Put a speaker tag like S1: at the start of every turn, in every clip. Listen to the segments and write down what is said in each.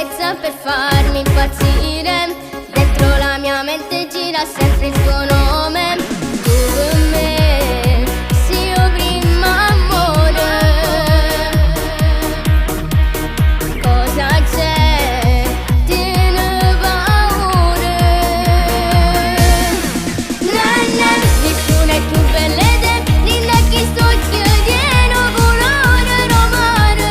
S1: carezza per farmi impazzire. Dentro la mia mente gira sempre il tuo nome. Tu per me, sì, io prima amore. Cosa c'è? Tiene paura. Nessuno è più bella di linda chi sto chiedendo colore romano.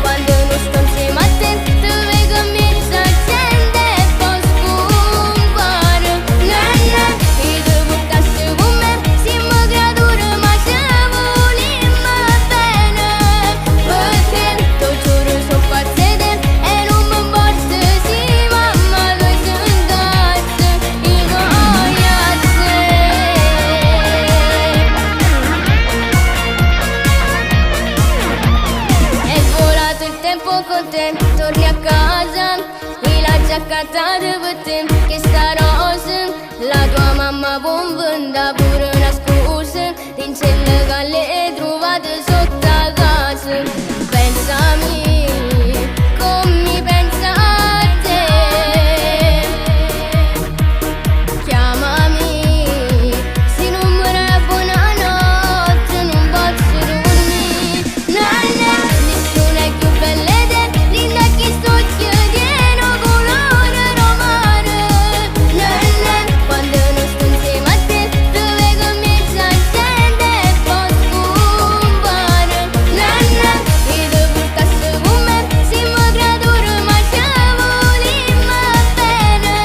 S1: Quando non sto insieme a te, tu vedi che mi si accende e poi scompare. E tu portassi con me, siamo creature ma ci volimmo bene. Perché tu giuro sono pazza di te e non mi importa se mamma tu sei un cazzo. Io voglio è volato il tempo con te, torni a casa, qui la giacca per te, che sta rosa, la tua mamma bomba pure una scusa, l'incella che le trovate sotto a casa. Pensami, come pensa a te, chiamami, se non muore buonanotte non posso dormire. Nessuno è più bella di te, linda chi sto chiedendo colore romano. Quando non sto insieme a te, tu vedi che mi si accende e poi scompare. E tu portassi con me, siamo creature ma ci volimmo bene.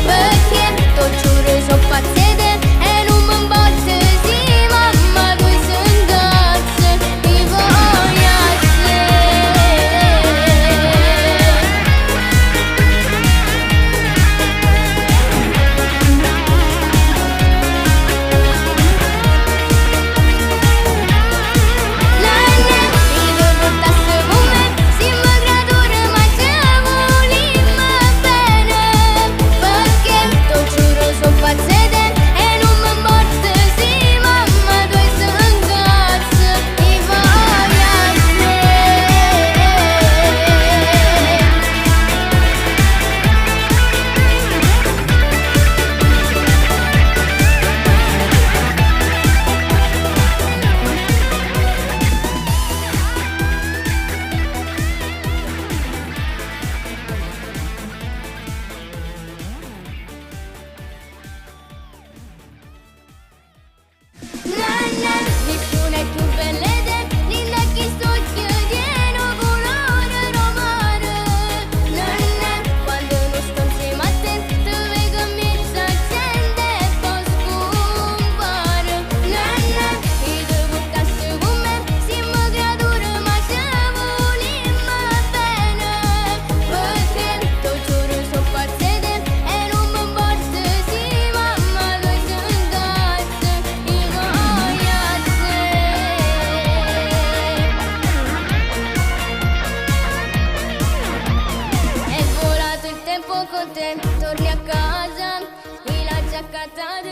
S1: Perché tu giuro sono pazza di te e non mi importa se mamma tu sei un cazzo. Io voglio nessuno è più bella di te, linda chi sto chiedendo colore romano. Quando non sto insieme a te, tu vedi che mi si accende e poi scompare. E tu portassi con me, siamo creature ma ci volimmo bene. Perché tu giuro sono pazza di te e non mi importa se mamma tu sei un cazzo. Io voglio è volato il tempo con te, torni a casa, qui la giacca per